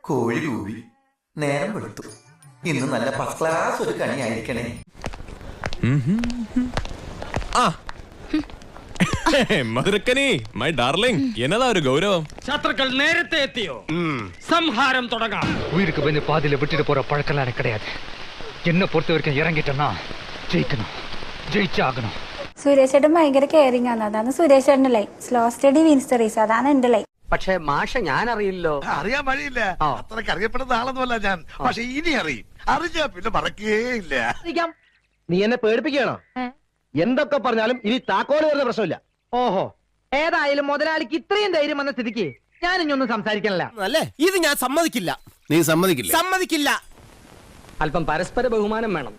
കോഴി കൂവി നേരം വെളുത്തു. ഇന്ന് നല്ല ഫസ്റ്റ് ക്ലാസ് ഒരു കണിയായിരിക്കണേ. മധുരക്കനി മൈ ഡാർലിംഗ്, എന്നതാ ഒരു ഗൗരവം? ശത്രുക്കൾ നേരത്തെ എത്തിയോ? സംഹാരം തുടങ്ങാം. உயிருக்கு வந்து பாதியில விட்டுட்டு போற பழக்கெல்லாம் எனக்கு கிடையாது. என்ன பொறுத்த வரைக்கும் இறங்கிட்டேன்னா ஜெயிக்கணும், ജയിച്ചാകണം. സുരേഷ് ചേട്ടൻ ഭയങ്കര കെയറിംഗ് ആണ്. അതാണ് സുരേഷ് ചേട്ടന്റെ line. Slow steady wins the race. അതാണ് എന്റെ ലൈൻ. പക്ഷെ മാഷ ഞാൻ അറിയില്ലോ. അറിയാൻ വഴിയില്ല, അത്രക്ക് അറിയപ്പെടുന്ന ആളൊന്നുമല്ല ഞാൻ. പക്ഷെ ഇനി അറിയും. അറിഞ്ഞാ പിന്നെ മറക്കേയില്ല. നീ എന്നെ പേടിപ്പിക്കണോ? എന്തൊക്കെ പറഞ്ഞാലും ഇനി താക്കോല് വരുന്ന പ്രശ്നമില്ല. ഓഹോ, ഏതായാലും മുതലാളിക്ക് ഇത്രയും ധൈര്യം വന്ന സ്ഥിതിക്ക് ഞാൻ ഇനിയൊന്നും സംസാരിക്കണില്ല. അല്ലേ, ഇത് ഞാൻ സമ്മതിക്കില്ല. നീ സമ്മതിക്കില്ല? സമ്മതിക്കില്ല. അല്പം പരസ്പര ബഹുമാനം വേണം.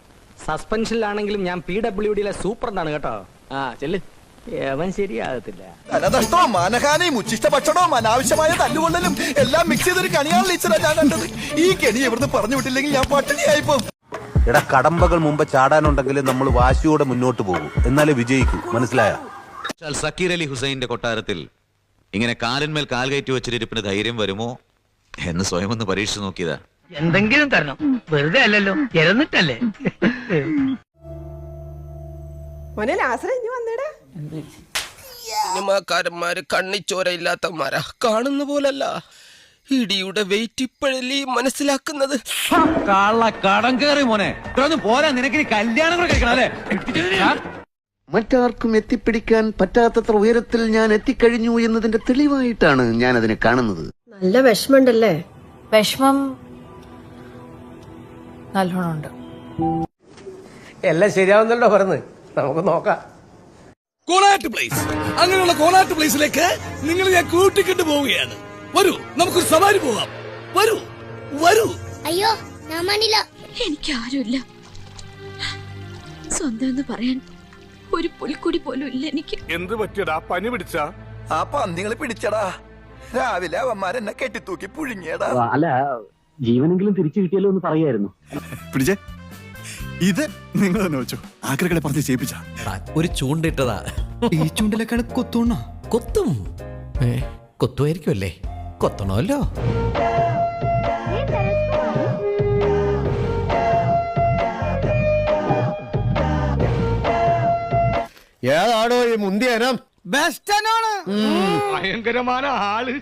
സസ്പെൻഷനിലാണെങ്കിലും ഞാൻ PWDയിലെ സൂപ്രണ്ടാണ് കേട്ടോ. ആ ചെല്ല്, അവൻ ശരിയാകത്തില്ല. ധനനഷ്ടവും മാനഹാനിയും ഉച്ചിഷ്ട ഭക്ഷണവും അനാവശ്യമായ തല്ലുകൊള്ളലും എല്ലാം മിക്സ് ചെയ്തൊരു കണിയാണ് ടീച്ചറാ ഞാൻ കണ്ടത്. ഈ കെണി എവിടുന്ന് പറഞ്ഞു വിട്ടില്ലെങ്കിൽ ഞാൻ പട്ടിണിയായിപ്പോ. എടാ, കടമ്പകൾ മുമ്പ് ചാടാനുണ്ടെങ്കിൽ നമ്മൾ വാശിയോടെ മുന്നോട്ട് പോകും, എന്നാലേ വിജയിക്കൂ. മനസ്സിലായ? സക്കീർ അലി ഹുസൈന്റെ കൊട്ടാരത്തിൽ ഇങ്ങനെ കാലിന്മേൽ കാൽ കയറ്റി വെച്ചിരിപ്പിന് ധൈര്യം വരുമോ എന്ന് സ്വയം ഒന്ന് പരീക്ഷിച്ചു നോക്കിയതാ. എന്തെങ്കിലും തരണം, വെറുതെ അല്ലല്ലോ, ഇരന്നിട്ടല്ലേ. സിനിമാക്കാരന്മാര് കണ്ണിച്ചോരയില്ലാത്തമാരാ, കാണുന്ന പോലല്ല. ഇടിയുടെ വെയിറ്റ് ഇപ്പോഴല്ലേ മനസ്സിലാക്കുന്നത്. കടം കയറി മോനെ, പോരാ. നിനക്ക് കല്യാണം കൂടെ കഴിക്കണം അല്ലേ? മറ്റാർക്കും എത്തിപ്പിടിക്കാൻ പറ്റാത്തത്ര ഉയരത്തിൽ ഞാൻ എത്തിക്കഴിഞ്ഞു എന്നതിന്റെ തെളിവായിട്ടാണ് ഞാൻ അതിനെ കാണുന്നത്. നല്ല വിഷമമുണ്ടല്ലേ? വിഷമം നല്ലോണമുണ്ട്. എല്ലാം ശരിയാവുന്നല്ലോ പറഞ്ഞ്, നമുക്ക് നോക്കാം. Connaught place. അങ്ങനെയുള്ള കോണാട്ട് പ്ലേസിലേക്ക് നിങ്ങൾ ഞാൻ കൂട്ടിക്കൊണ്ട് പോവുകയാണ്. വരൂ, നമുക്കൊരു സവാരി പോവാം. വരൂ വരൂ. അയ്യോ, ഞാൻ മണില്ല. എനിക്കാരുമില്ല. സ്വന്തം എന്ന് പറയാൻ ഒരു പുൽക്കുടി പോലും ഇല്ല എനിക്ക്. എന്ത് പറ്റിയടാ? പനി പിടിച്ചാ? ആ പന്നികള് പിടിച്ചടാ. രാവിലെ അവന്മാരെന്നെ കെട്ടിത്തൂക്കി പുഴുങ്ങിയടാ. അല്ല, ജീവനെങ്കിലും തിരിച്ചു കിട്ടിയല്ലോ എന്ന് പറയായിരുന്നു. പിടിച്ചേ, ഇത് നിങ്ങൾ തന്നെ വെച്ചു. ആക്രകളെ പറഞ്ഞ് ചെയ്യിപ്പിച്ച ഒരു ചൂണ്ടിട്ടതാ. ഈ ചൂണ്ടിലേക്കാണ് കൊത്തോണ. കൊത്തും. കൊത്തുമായിരിക്കുമല്ലേ? കൊത്തണമല്ലോ. ഏതാണോ ഈ മുന്തിയനം? ബെസ്റ്റനാണ്. ഭയങ്കരമായ ആള്.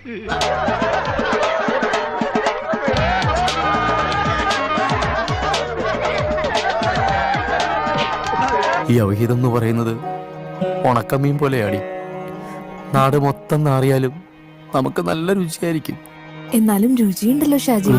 ഈ അവഹിതം എന്ന് പറയുന്നത് ഉണക്കമീൻ പോലെയാടി. നാട് മൊത്തം നാറിയാലും നമുക്ക് നല്ല രുചിയായിരിക്കും. എന്നാലും രുചിയുണ്ടല്ലോ ഷാജി.